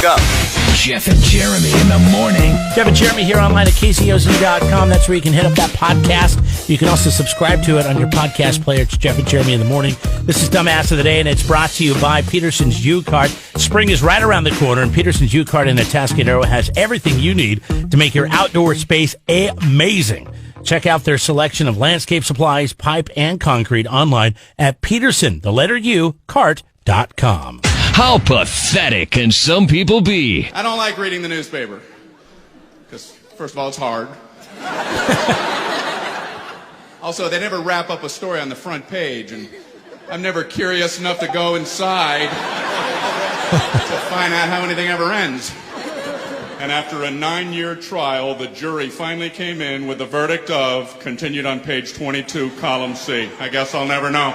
up. Jeff and Jeremy in the morning. Jeff and Jeremy here online at KCOZ.com. That's where you can hit up that podcast. You can also subscribe to it on your podcast player. It's Jeff and Jeremy in the morning. This is Dumbass of the Day, and it's brought to you by Peterson's U-Cart. Spring is right around the corner, and Peterson's U-Cart in Atascadero has everything you need to make your outdoor space amazing. Check out their selection of landscape supplies, pipe, and concrete online at Peterson, the letter U, cart.com. How pathetic can some people be? I don't like reading the newspaper. Because, first of all, it's hard. Also, they never wrap up a story on the front page, and I'm never curious enough to go inside to find out how anything ever ends. And after a 9-year trial, the jury finally came in with the verdict of, continued on page 22, column C. I guess I'll never know.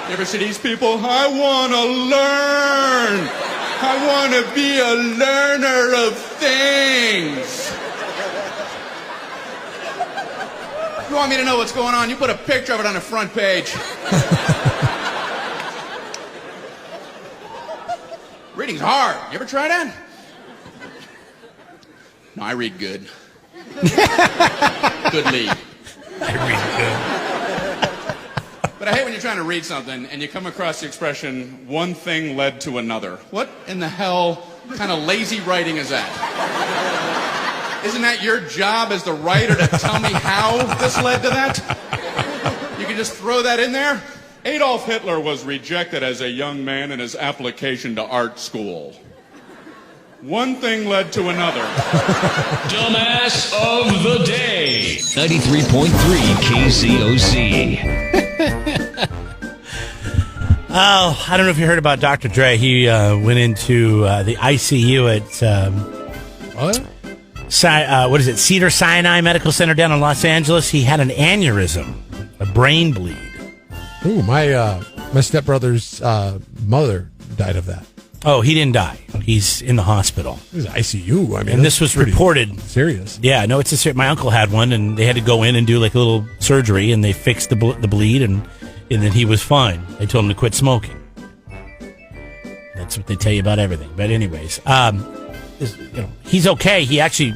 You ever see these people? I want to learn. I want to be a learner of things. You want me to know what's going on? You put a picture of it on the front page. Reading's hard. You ever try that? No, I read good. Good lead. I read good. But I hate when you're trying to read something and you come across the expression, one thing led to another. What in the hell kind of lazy writing is that? Isn't that your job as the writer to tell me how this led to that? You can just throw that in there? Adolf Hitler was rejected as a young man in his application to art school. One thing led to another. Dumbass of the Day. 93.3 KCOZ. Oh, I don't know if you heard about Dr. Dre. He went into the ICU at what is it? Cedar-Sinai Medical Center down in Los Angeles. He had an aneurysm, a brain bleed. Ooh, my stepbrother's mother died of that. Oh, he didn't die. He's in the hospital. This is ICU. I mean, and this was reported. Serious. Yeah, no, it's my uncle had one, and they had to go in and do like a little surgery, and they fixed the bleed, and then he was fine. They told him to quit smoking. That's what they tell you about everything. But anyways, he's okay. He actually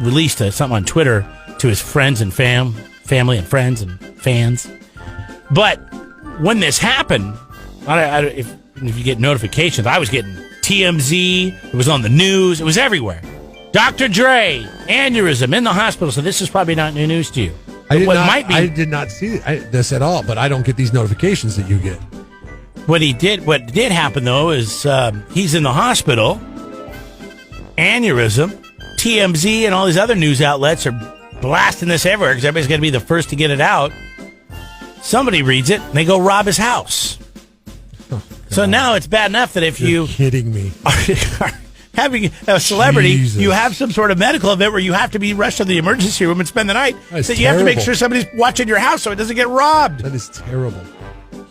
released something on Twitter to his friends and family and friends and fans. But when this happened, if you get notifications, I was getting TMZ. It was on the news. It was everywhere. Dr. Dre, aneurysm in the hospital. So this is probably not new news to you. I did not see this at all, but I don't get these notifications that you get. What did happen, though, is he's in the hospital. Aneurysm. TMZ and all these other news outlets are blasting this everywhere because everybody's going to be the first to get it out. Somebody reads it, and they go rob his house. Oh, so now it's bad enough that if You're kidding me. are having a celebrity, Jesus. you have some sort of medical event where you have to be rushed to the emergency room and spend the night. That's so you have to make terrible. sure somebody's watching your house so it doesn't get robbed. That is terrible.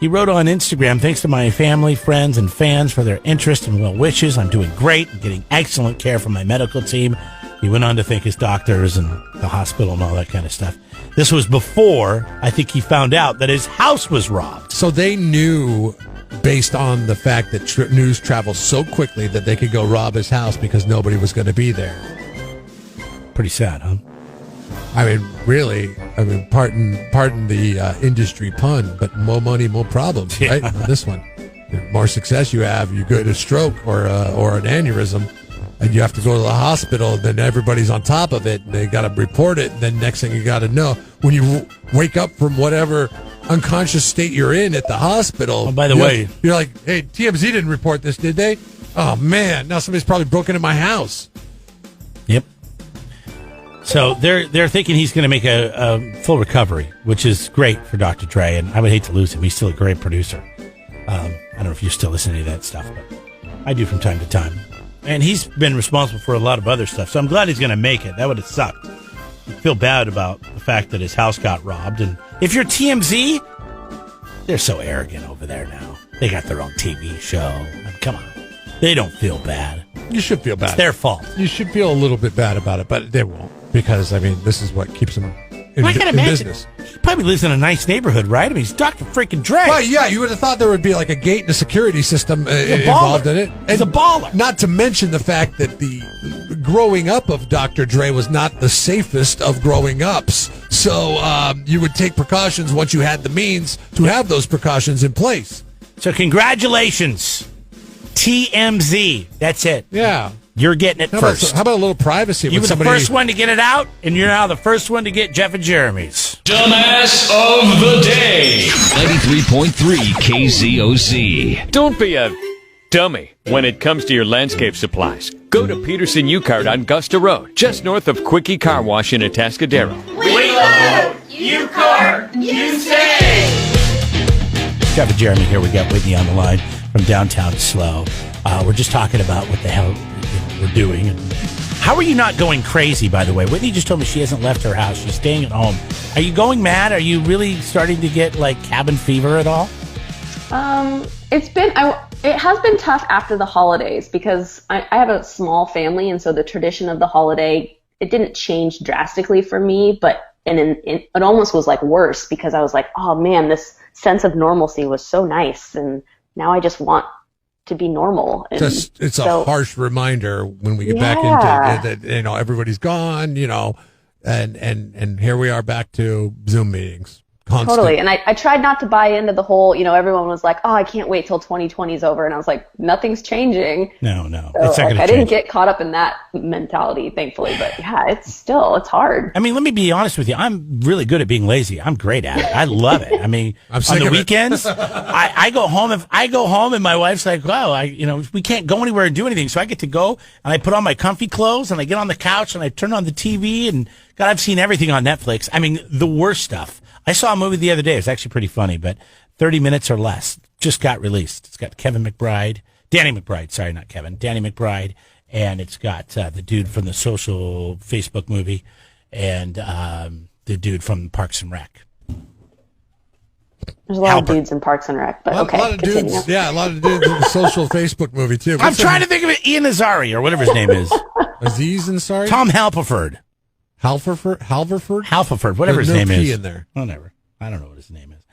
He wrote on Instagram, thanks to my family, friends, and fans for their interest and well wishes. I'm doing great and getting excellent care from my medical team. He went on to thank his doctors and the hospital and all that kind of stuff. This was before, I think, he found out that his house was robbed. So they knew, based on the fact that news travels so quickly, that they could go rob his house because nobody was going to be there. Pretty sad, huh? I mean, really. I mean, pardon the industry pun, but more money, more problems, right? On this one, the more success you have, you get a stroke or an aneurysm, and you have to go to the hospital. And then everybody's on top of it, and they got to report it. And then next thing you got to know, when you wake up from whatever unconscious state you're in at the hospital. Oh, by the way, you're like, hey, TMZ didn't report this, did they? Oh man, now somebody's probably broken into my house. Yep. So they're thinking he's going to make a full recovery, which is great for Dr. Dre, and I would hate to lose him. He's still a great producer. I don't know if you still listen to any of that stuff, but I do from time to time. And he's been responsible for a lot of other stuff, so I'm glad he's going to make it. That would have sucked. I feel bad about the fact that his house got robbed. And if you're TMZ, they're so arrogant over there now. They got their own TV show. I mean, come on. They don't feel bad. You should feel bad. It's their fault. You should feel a little bit bad about it, but they won't. Because, I mean, this is what keeps them in, I can in imagine. business. He probably lives in a nice neighborhood, right? I mean, he's Dr. freaking Dre. Right, yeah, you would have thought there would be like a gate and a security system a involved baller. in it. He's a baller. Not to mention the fact that the growing up of Dr. Dre was not the safest of growing ups. So you would take precautions once you had the means to have those precautions in place. So congratulations, TMZ. That's it. Yeah. You're getting it How first. About a little privacy? You with were the somebody? first one to get it out, and you're now the first one to get Jeff and Jeremy's. Dumbass of the day. 93.3 KZOC. Don't be a dummy when it comes to your landscape supplies. Go to Peterson U-Cart on Gusta Road, just north of Quickie Car Wash in Atascadero. We love U-Cart. You say. Jeff and Jeremy here. We got Whitney on the line from downtown Slow. We're just talking about what the hell we're doing. And how are you not going crazy, by the way? Whitney just told me she hasn't left her house. She's staying at home. Are you going mad? Are you really starting to get like cabin fever at all? It has been tough after the holidays because I have a small family, and so the tradition of the holiday, it didn't change drastically for me, but it almost was like worse because I was like, oh man, this sense of normalcy was so nice, and now I just want to be normal. And it's a harsh reminder when we get back into it that, you know, everybody's gone, you know, and here we are back to Zoom meetings. Constant. Totally. And I tried not to buy into the whole, you know, everyone was like, oh, I can't wait till 2020 is over. And I was like, nothing's changing. No. So, It's not gonna I didn't change. get caught up in that mentality, thankfully. But yeah, it's hard. I mean, let me be honest with you. I'm really good at being lazy. I'm great at it. I love it. I mean, I'm sick on the of it. weekends, I go home. If I go home and my wife's like, "Wow, we can't go anywhere and do anything," so I get to go and I put on my comfy clothes and I get on the couch and I turn on the TV and God, I've seen everything on Netflix. I mean, the worst stuff. I saw a movie the other day. It was actually pretty funny, but 30 Minutes or Less just got released. It's got Danny McBride. Sorry, not Kevin. Danny McBride. And it's got the dude from the Social Facebook movie and the dude from Parks and Rec. There's a lot of dudes in Parks and Rec, but okay. A lot of continue. dudes. Yeah, a lot of dudes in the Social Facebook movie, too. I'm trying to think of it. Ian Azari or whatever his name is. Aziz Ansari? Tom Halperford. Halverford? Whatever his name P is. in there. Whatever. I don't know what his name is.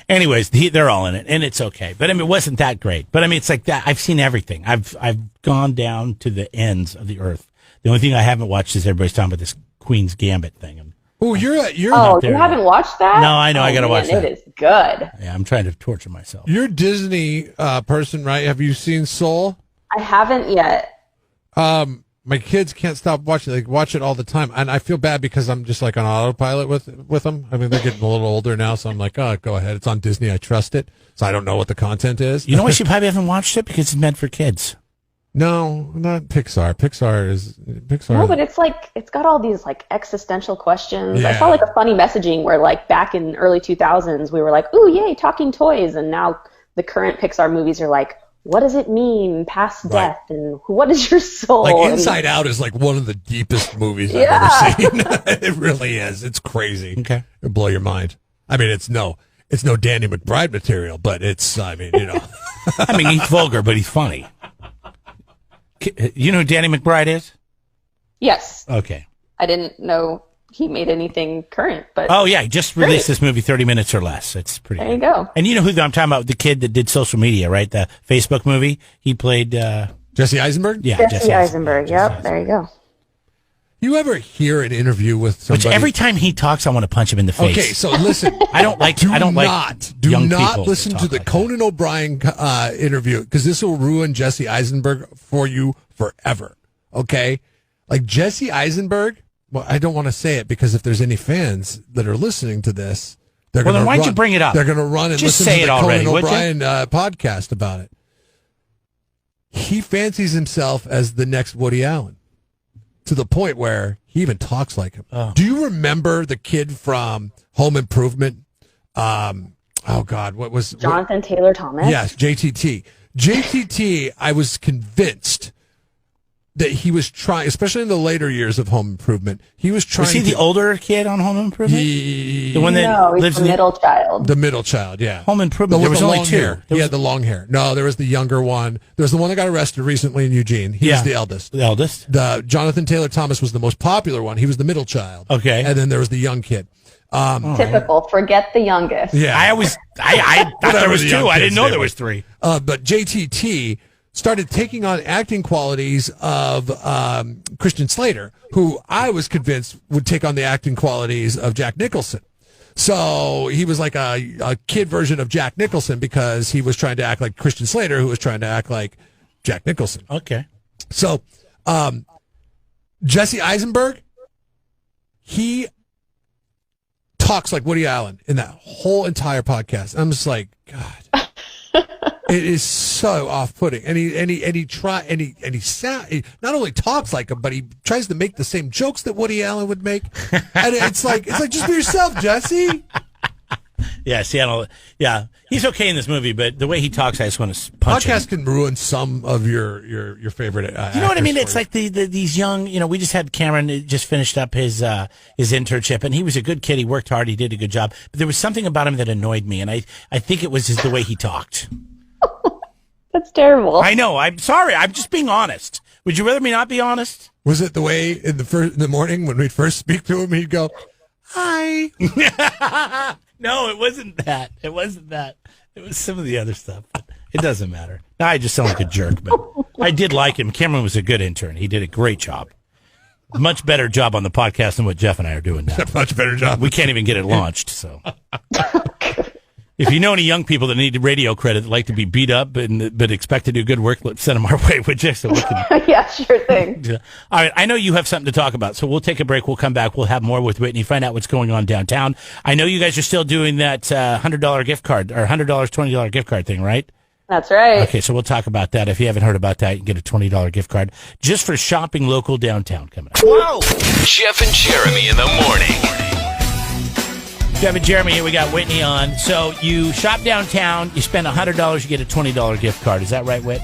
Anyways, they're all in it, and it's okay. But I mean, it wasn't that great. But I mean, it's like that. I've seen everything. I've gone down to the ends of the earth. The only thing I haven't watched is everybody's talking about this Queen's Gambit thing. Oh, you're Oh, you haven't watched that? No, I know. I got to watch that. It is good. Yeah, I'm trying to torture myself. You're a Disney person, right? Have you seen Soul? I haven't yet. My kids can't stop watching. They watch it all the time, and I feel bad because I'm just like on autopilot with them. I mean, they're getting a little older now, so I'm like, oh, go ahead. It's on Disney. I trust it. So I don't know what the content is. You know why she probably haven't watched it? Because it's meant for kids. No, not Pixar. Pixar. No, but it's like it's got all these like existential questions. Yeah. I saw like a funny messaging where like back in early 2000s we were like, "Ooh, yay, talking toys," and now the current Pixar movies are like, what does it mean past death, and what is your soul? Like Inside Out is like one of the deepest movies I've ever seen. It really is. It's crazy. Okay, it'll blow your mind. I mean, it's no Danny McBride material, but it's. I mean, you know. I mean, he's vulgar, but he's funny. You know who Danny McBride is? Yes. Okay. I didn't know he made anything current, but oh yeah, he just released this movie, 30 Minutes or Less. It's pretty. There you go. And you know who I'm talking about? The kid that did Social Media, right? The Facebook movie. He played Jesse Eisenberg. Yeah, Jesse Eisenberg. Yep, there you go. You ever hear an interview with somebody? Which every time he talks, I want to punch him in the face. Okay, so listen. I don't like. Do young not people listen that to talk the like Conan O'Brien interview because this will ruin Jesse Eisenberg for you forever. Okay, like Jesse Eisenberg. Well, I don't want to say it because if there's any fans that are listening to this, they're going to then why'd you bring it up? They're going to run and Just listen say to it the already, Conan would you? O'Brien podcast about it. He fancies himself as the next Woody Allen to the point where he even talks like him. Oh. Do you remember the kid from Home Improvement? Oh God, what was Jonathan Taylor Thomas? Yes, JTT. JTT, I was convinced that he was trying, especially in the later years of Home Improvement, he was trying. Was he the older kid on Home Improvement? The one that No, he's lives the in middle child. The middle child, yeah. Home Improvement. With There was the only long two. hair. He had the long hair. No, there was the younger one. There was the one that got arrested recently in Eugene. He was the eldest. The eldest. The Jonathan Taylor Thomas was the most popular one. He was the middle child. Okay. And then there was the young kid. Typical. Forget the youngest. Yeah. I thought there was two. I didn't know there was three. But JTT started taking on acting qualities of Christian Slater, who I was convinced would take on the acting qualities of Jack Nicholson. So he was like a kid version of Jack Nicholson because he was trying to act like Christian Slater, who was trying to act like Jack Nicholson. Okay. So Jesse Eisenberg, he talks like Woody Allen in that whole entire podcast. I'm just like, God, it is so off-putting. And he not only talks like him, but he tries to make the same jokes that Woody Allen would make. And it's like just be yourself, Jesse. Yeah, Seattle. Yeah, he's okay in this movie, but the way he talks, I just want to punch him. Podcast can ruin some of your favorite. You know what I mean? It's like these young. We just had Cameron just finished up his internship, and he was a good kid. He worked hard. He did a good job. But there was something about him that annoyed me, and I think it was just the way he talked. That's terrible. I know. I'm sorry. I'm just being honest. Would you rather me not be honest? Was it the way in the morning when we'd first speak to him, he'd go, "Hi." No, it wasn't that. It wasn't that. It was some of the other stuff. But it doesn't matter. Now I just sound like a jerk, but I did like him. Cameron was a good intern. He did a great job. Much better job on the podcast than what Jeff and I are doing now. Much better job. We can't even get it launched, so. If you know any young people that need radio credit that like to be beat up but expect to do good work, let's send them our way, would you? So we can. Yeah, sure thing. All right, I know you have something to talk about, so we'll take a break. We'll come back. We'll have more with Whitney, find out what's going on downtown. I know you guys are still doing that $100 gift card or $100, $20 gift card thing, right? That's right. Okay, so we'll talk about that. If you haven't heard about that, you can get a $20 gift card just for shopping local downtown coming up. Whoa! Jeff and Jeremy in the morning. Jeff and Jeremy here. We got Whitney on. So you shop downtown, you spend $100, you get a $20 gift card. Is that right, Whit?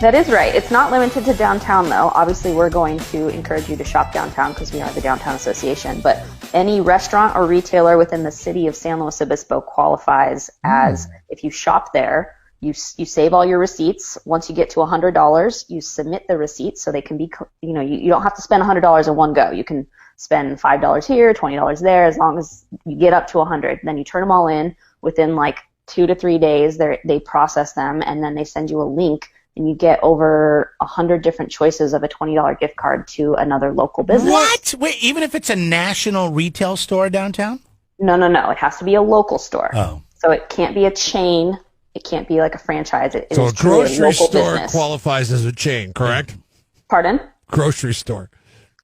That is right. It's not limited to downtown, though. Obviously, we're going to encourage you to shop downtown because we are the Downtown Association. But any restaurant or retailer within the city of San Luis Obispo qualifies as, if you shop there, you save all your receipts. Once you get to $100, you submit the receipts so they can be, you don't have to spend $100 in one go. You can spend $5 here, $20 there, as long as you get up to 100. Then you turn them all in within like 2 to 3 days. They process them, and then they send you a link, and you get over 100 different choices of a $20 gift card to another local business. What? Wait, even if it's a national retail store downtown? No. It has to be a local store. Oh. So it can't be a chain. It can't be like a franchise. It So is a grocery truly a local store business. qualifies as a chain, correct? Pardon? Grocery store.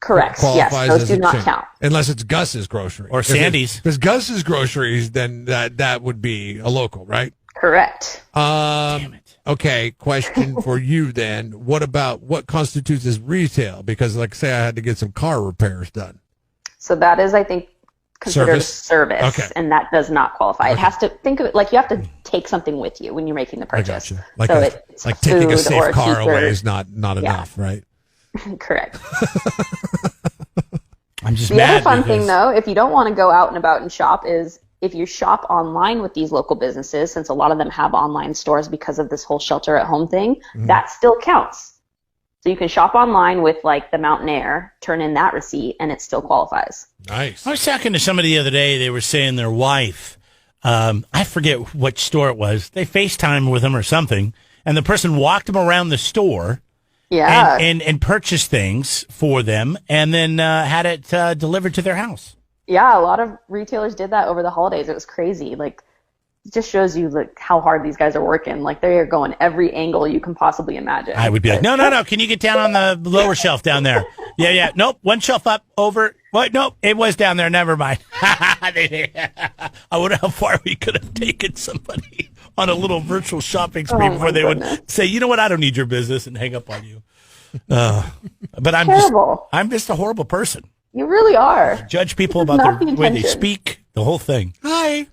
Correct. Qualifies Yes, those as do a not chain. count. Unless it's Gus's grocery. Or Sandy's. If it's Gus's groceries, then that would be a local, right? Correct. Damn it. Okay, question for you then. What constitutes as retail? Because like say I had to get some car repairs done. So that is, I think, considered Service? a service, Okay. and that does not qualify. It has to think of it like you have to take something with you when you're making the I purchase. got you. Like, so like it's taking a food or safe car t-shirt. away is not enough, right? Correct. I'm just The mad other fun because- thing, though, if you don't want to go out and about and shop, is if you shop online with these local businesses, since a lot of them have online stores because of this whole shelter at home thing, that still counts. So you can shop online with like the Mountain Air, turn in that receipt, and it still qualifies. Nice. I was talking to somebody the other day. They were saying their wife, I forget which store it was, they FaceTimed with them or something, and the person walked them around the store Yeah. and purchased things for them and then had it delivered to their house. Yeah, a lot of retailers did that over the holidays. It was crazy. Like, it just shows you like how hard these guys are working. Like, they are going every angle you can possibly imagine. I would be like, no. Can you get down on the lower shelf down there? Yeah. Nope. One shelf up, over. What? Nope. It was down there. Never mind. I wonder how far we could have taken somebody on a little virtual shopping spree Oh, before my they goodness. would say, you know what? I don't need your business and hang up on you. But Terrible. I'm just a horrible person. You really are. Judge people Not about the the way they intention. speak, the whole thing. Hi.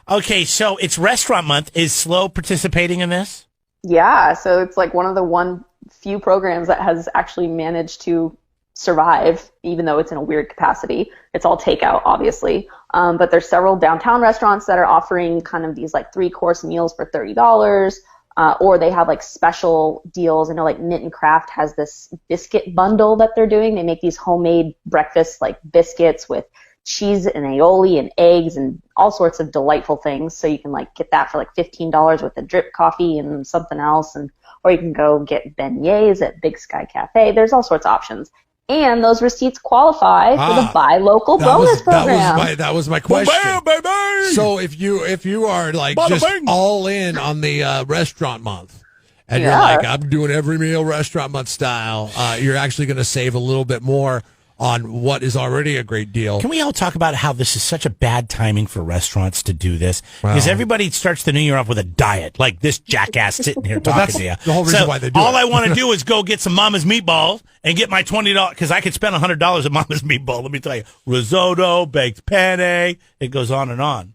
Okay, so it's restaurant month. Is Slow participating in this? Yeah, so it's like one of the few programs that has actually managed to survive, even though it's in a weird capacity. It's all takeout, obviously. But there's several downtown restaurants that are offering kind of these like 3-course meals for $30. or they have like special deals. I know like Knit and Craft has this biscuit bundle that they're doing. They make these homemade breakfast like biscuits with cheese and aioli and eggs and all sorts of delightful things. So you can like get that for like $15 with a drip coffee and something else, or you can go get beignets at Big Sky Cafe. There's all sorts of options. And those receipts qualify for the Buy Local bonus program. That was my question. Well, baby! So if you are like just all in on the restaurant month, and you're like, I'm doing every meal restaurant month style, you're actually going to save a little bit more on what is already a great deal. Can we all talk about how this is such a bad timing for restaurants to do this? Because everybody starts the new year off with a diet, like this jackass sitting here talking to you. The whole reason why they do all it. I want to do is go get some Mama's Meatballs and get my $20, because I could spend $100 at Mama's Meatball. Let me tell you, risotto, baked penne, it goes on and on.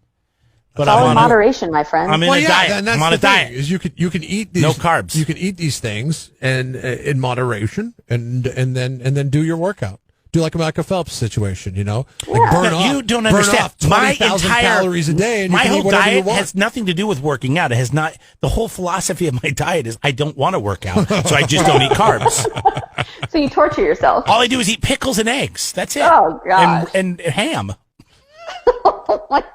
But all in moderation, my friend. I'm in a diet. And that's I'm on a diet. Is you can eat these, no carbs. You can eat these things and in moderation, and then do your workout. Do like a Michael Phelps situation, like burn off. You don't understand. Off 20,000 calories a day, and my you can whole eat whatever diet you want. has nothing to do with working out. It has not. The whole philosophy of my diet is I don't want to work out, so I just don't eat carbs. So you torture yourself. All I do is eat pickles and eggs. That's it. Oh gosh. And ham. Oh my. No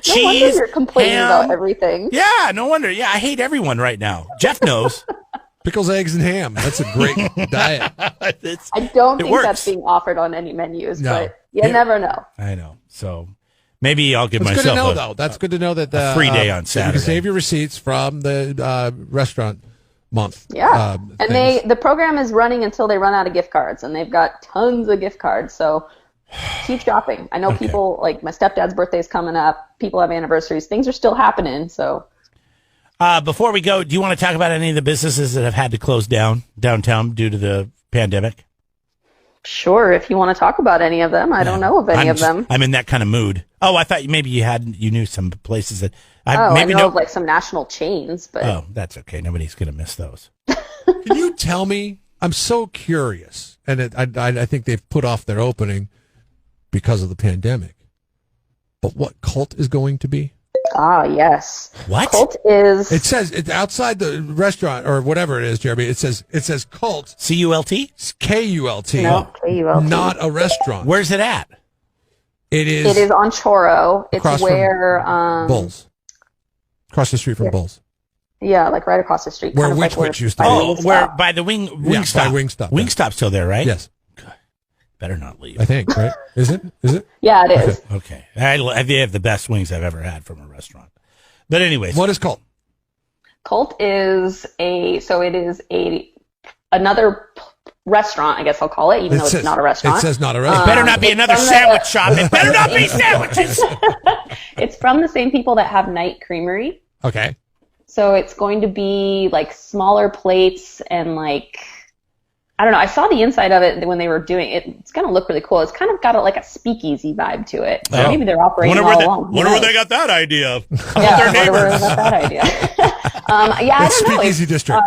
Cheese, wonder you're complaining ham. about everything. Yeah, no wonder. Yeah, I hate everyone right now. Jeff knows. Pickles, eggs, and ham. That's a great diet. I don't think that's being offered on any menus, but you never know. I know. So maybe I'll give That's myself good to know, though. That's good to know that a free day on Saturday. You can save your receipts from the restaurant month. Yeah. And the program is running until they run out of gift cards, and they've got tons of gift cards. So keep shopping. I know people, like my stepdad's birthday is coming up. People have anniversaries. Things are still happening. So. Before we go, do you want to talk about any of the businesses that have had to close down downtown due to the pandemic? Sure, if you want to talk about any of them. I don't know of any of them. I'm in that kind of mood. Oh, I thought maybe you knew some places that I know of like some national chains, but oh, that's okay. Nobody's going to miss those. Can you tell me? I'm so curious, and I think they've put off their opening because of the pandemic. But what Cult is going to be? Ah, yes. What? Cult is. It says it's outside the restaurant or whatever it is, Jeremy. It says Cult. C-U-L-T? K-U-L-T. No, K-U-L-T. Not a restaurant. Where's it at? It is. It is on Choro. It's where Bulls. Across the street from Bulls. Yeah, like right across the street. Where kind of Witch like Witch used to be. Where by the Wingstop. By Wingstop. Wingstop's still there, right? Yes. Better not leave. I think, right? Is it? Yeah, it is. Okay. They have the best wings I've ever had from a restaurant. But anyways. What is Cult? Cult is another restaurant, I guess I'll call it, even though it's not a restaurant. It says not a restaurant. It better not be another sandwich shop. It better not be sandwiches. It's from the same people that have Night Creamery. Okay. So it's going to be like smaller plates and like, I don't know. I saw the inside of it when they were doing it. It's going to look really cool. It's kind of got like a speakeasy vibe to it. So maybe they're operating all along. Wonder where they got that idea. Yeah, wonder where they got that idea. I don't know. Speakeasy district.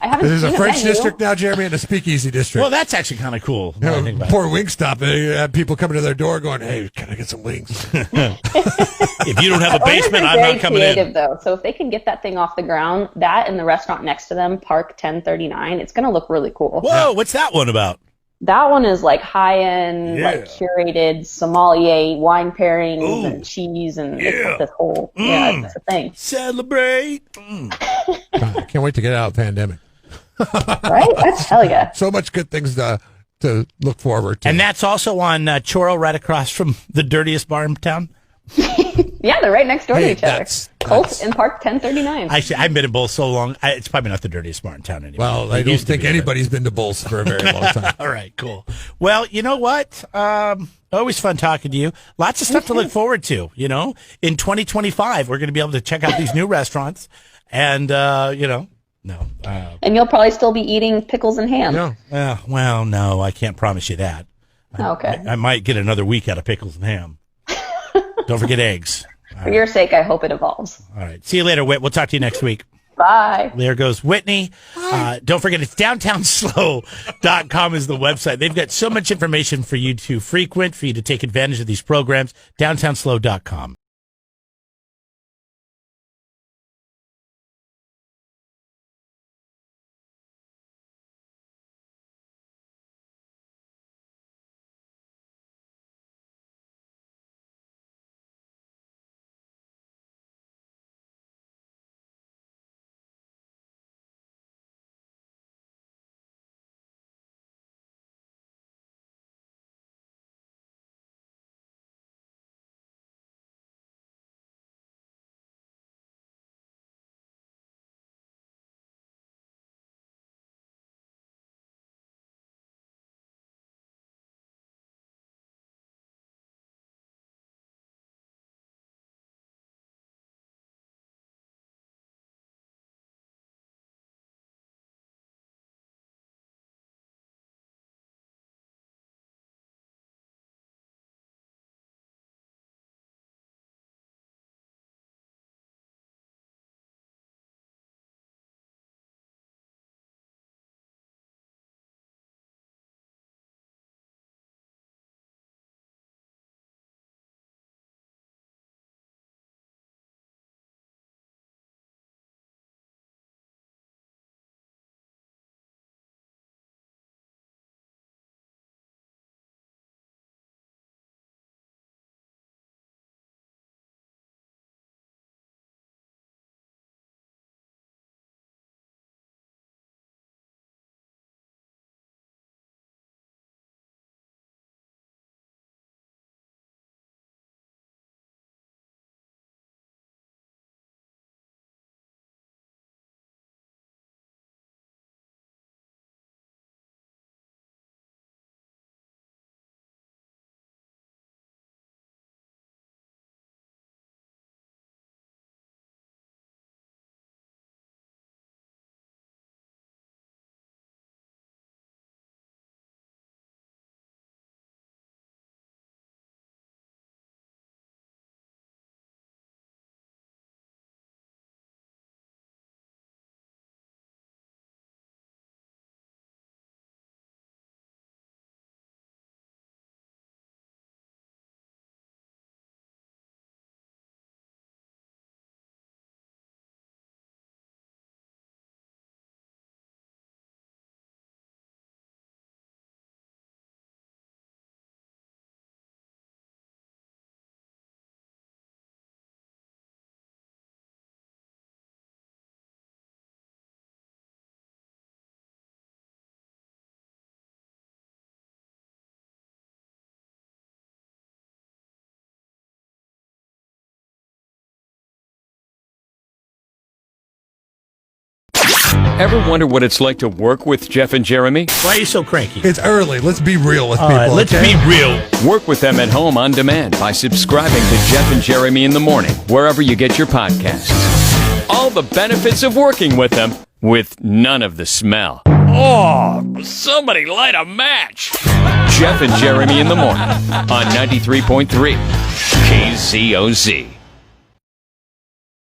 I haven't There's seen a French menu. district now, Jeremy, and a speakeasy district. Well, that's actually kind of cool. Poor Wingstop. They have people coming to their door going, "Hey, can I get some wings?" If you don't have a basement, I'm not coming creative, in. Though, so if they can get that thing off the ground, that and the restaurant next to them, Park 1039, it's going to look really cool. Whoa, what's that one about? That one is like high-end, like curated sommelier wine pairings and cheese and it's this whole, it's a thing. Celebrate. God, I can't wait to get out of the pandemic. Right? That's hell yeah. So much good things to look forward to. And that's also on Choro, right across from the dirtiest bar in town. Yeah, they're right next door to each other. Colt and Park 1039. Actually, I've been to Bulls so long. It's probably not the dirtiest bar in town anymore. Well, I don't think anybody's been to Bulls for a very long time. All right, cool. Well, you know what? Always fun talking to you. Lots of stuff to look forward to. You know, in 2025, we're going to be able to check out these new restaurants, and No. And you'll probably still be eating pickles and ham. No. Well, no, I can't promise you that. Okay. I might get another week out of pickles and ham. Don't forget eggs. For your sake, I hope it evolves. All right. See you later, Whit. We'll talk to you next week. Bye. There goes Whitney. Don't forget, it's downtownslow.com is the website. They've got so much information for you to frequent, for you to take advantage of these programs. Downtownslow.com. Ever wonder what it's like to work with Jeff and Jeremy? Why are you so cranky? It's early. Let's be real with All people. right, let's okay? be real. Work with them at home on demand by subscribing to Jeff and Jeremy in the Morning, wherever you get your podcasts. All the benefits of working with them with none of the smell. Oh, somebody light a match. Jeff and Jeremy in the Morning on 93.3 KZOZ.